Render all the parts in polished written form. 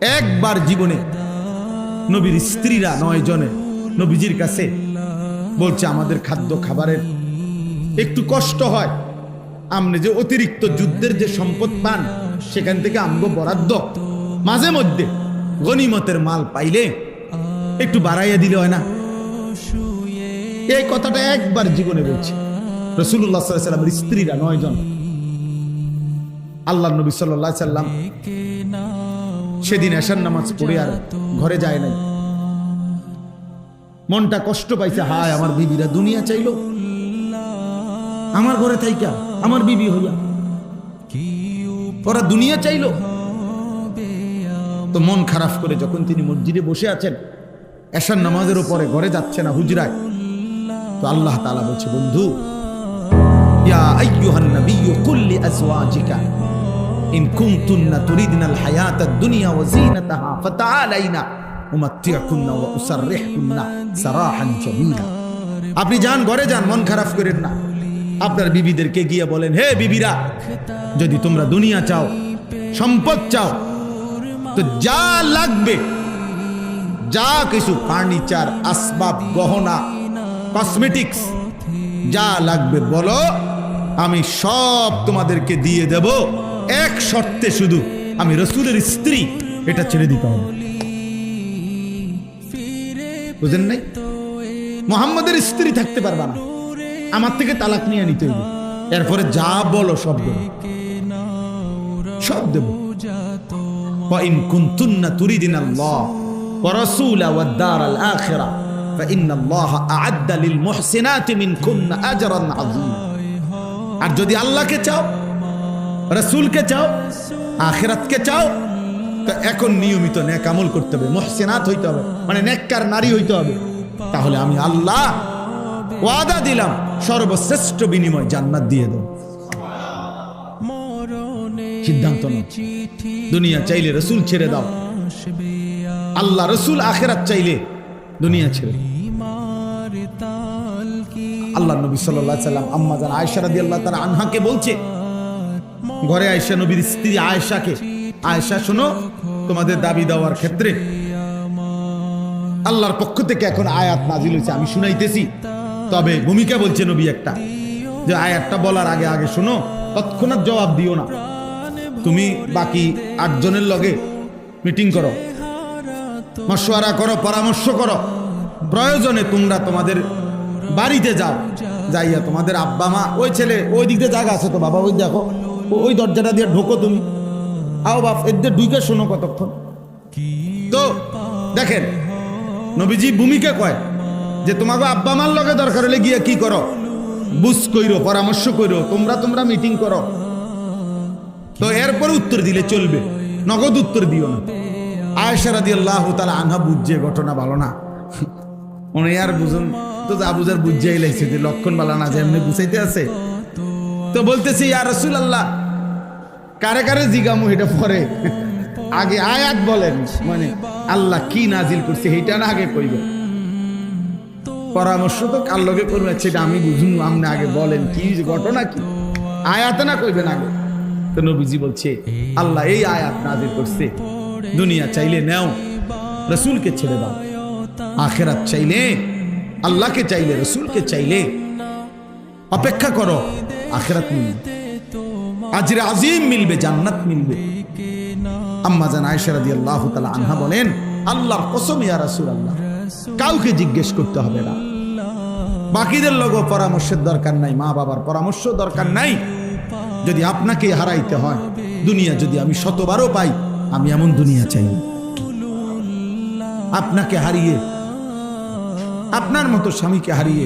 একবার জীবনে নবীর স্ত্রীরা 9 জনে নবীজির কাছে বলছে, আমাদের খাদ্য খাবারের একটু কষ্ট হয়, আপনি যে অতিরিক্ত যুদ্ধের যে সম্পদ পান সেখান থেকে আমগো বরাদ্দ মাঝে মধ্যে গনিমতের মাল পাইলে একটু বাড়াইয়া দিলে হয় না। এই কথাটা একবার জীবনে বলছে রাসূলুল্লাহ সাল্লাল্লাহু আলাইহি ওয়াসাল্লামের স্ত্রীরা 9 জন। আল্লাহর নবী সাল্লাল্লাহু আলাইহি ওয়াসাল্লাম সেদিন এশার নামাজ পড়ে আর ঘরে যায় নাই। মনটা কষ্ট পাইছে, হায় আমার বিবিরা দুনিয়া চাইলো, আমার ঘরে থাইকা আমার বিবি হইয়া ওরা দুনিয়া চাইলো। তো মন খারাপ করে যখন তিনি মসজিদে বসে আছেন, এশার নামাজের উপরে ঘরে যাচ্ছে না হুজরায়, তো আল্লাহ তাআলা বলছে, বন্ধু, ইয়া আইয়ুহান নাবিয়্যু কুল লিআজওয়াজিকা ইন কুনতুন্না তুরিদনাল হায়াতাদ দুনিয়া ওয়া যিনাতাহা ফাতাআলাইনা উমাত্তিউকুন্না ওয়া উসাররিহুকুন্না সারাহান জামিলা। আপনি যান, ঘরে যান, মন খারাপ করেন না। আপনার বিবিদেরকে গিয়ে বলেন, হে বিবিরা, যদি তোমরা দুনিয়া চাও, সম্পদ চাও, তো যা লাগবে, যা কিছু ফার্নিচার, আসবাব, গহনা, কসমেটিক্স যা লাগবে বলো, আমি সব তোমাদেরকে দিয়ে দেব, এক শর্তে, শুধু আমি রাসূলের স্ত্রী এটা ছেড়ে দিতে হবে। বুঝেন নাই? মুহাম্মদের স্ত্রী থাকতে পারবা না, আমার থেকে তালাক নিয়ে নিতে হবে, এরপরে যা বলো সব দেব, সব দেব। ওয়া ইন কুনতুন্না তুরিদিনাল্লাহ ওয়া রাসূলা ওয়াদ দারাল আখিরা ফাইন্নাল্লাহা আ'আদ্দা লিল মুহসিনাতি মিনকুন্না আজরান আযীমা। আর যদি আল্লাহকে চাও, রাসূলকে চাও, আখিরাতকে চাও, তো এখন নিয়মিত নেক আমল করতে হবে, মুহসিনাত হইতে হবে, মানে নেককার নারী হইতে হবে। তাহলে আমি আল্লাহ ওয়াদা দিলাম, সর্বশ্রেষ্ঠ বিনিময় জান্নাত দিয়ে দেব। সিদ্ধান্ত নাও, দুনিয়া চাইলে রাসূল ছেড়ে দাও, আল্লাহ রাসূল আখিরাত চাইলে দুনিয়া ছেড়ে। আল্লাহ নবী সাল্লাল্লাহু আলাইহি ওয়াসাল্লাম আম্মা জান আয়েশা রাদিয়াল্লাহু তাআলা আনহাকে বলছে, ঘরে আয়েশা নবীর স্ত্রী আয়েশাকে, আয়েশা শোনো, তোমাদের দাবি দেওয়ার ক্ষেত্রে আল্লাহর পক্ষ থেকে এখন আয়াত নাজিল হয়েছে, আমি শুনাইতেছি। তবে ভূমিকা বলছে নবী একটা, যে আয়াতটা বলার আগে আগে শোনো, তৎক্ষণাৎ জবাব দিও না। তুমি বাকি 8 জনের লগে মিটিং করো, মশওয়ারা করো, পরামর্শ করো, প্রয়োজনে তোমরা তোমাদের বাড়িতে যাও, যাইয়া তোমাদের আব্বা মা, ওই ছেলে ওই দিক দিয়ে জায়গা আছে তো বাবা, ওই দেখো, ওই দরজাটা দিয়ে ঢোকো, তুমি আও বাপ, এদের ঢুকে শোনো কতক্ষণ। তো দেখেন নবীজি ভূমিকা কয় যে তোমাকে আব্বা মার লগে দরকার হলে গিয়ে কি করো, বুঝ কইরো, পরামর্শ কইরো, তোমরা মিটিং করো। তো এরপর উত্তর দিলে চলবে, নগদ উত্তর দিও না। আয়েশা রাদিয়াল্লাহু তাআলা আনহা বুঝছে ঘটনা ভালো না, উনি আর বুঝুন তো, যা বুঝার বুঝাই লাইছে যে লক্ষণ ভালো না, যে এমনি বুঝাইতে আছে। তো বলতেছি, ইয়া রাসূলুল্লাহ, কারে কারে জিগামু এটা পরে, আগে আয়াত বলেন, মানে আল্লাহ কি নাজিল করছে এইটা না আগে কইবে, পরামর্শ তো কার লগে করবে সেটা আমি বুঝুন, আপনি আগে বলেন কি ঘটনা, কি আয়াত না কইবেন আগে। তো নবীজি বলছে, আল্লাহ এই আয়াত নাজিল করছে, দুনিয়া চাইলে নাও, রাসূলকে ছেড়ে দাও, আখিরাত চাইলে আল্লাহকে চাইলে, রাসূলকে চাইলে অপেক্ষা করো, আখিরাত মিলবে, আজরে আজিম মিলবে, জান্নাত মিলবে। আম্মা জান আয়েশা রাদিয়াল্লাহু তাআলা আনহা বলেন, আল্লাহর কসম ইয়া রাসূলুল্লাহ, কাউকে জিজ্ঞেস করতে হবে না, বাকিদের লগো পরামর্শের দরকার নাই, মা বাবার পরামর্শ দরকার নাই। যদি আপনাকে হারাইতে হয়, দুনিয়া যদি আমি 100বারও পাই, আমি এমন দুনিয়া চাই, আপনাকে হারিয়ে, আপনার মতো স্বামীকে হারিয়ে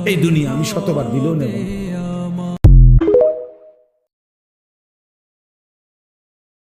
এই দুনিয়া আমি 100বার দিলেও নেব।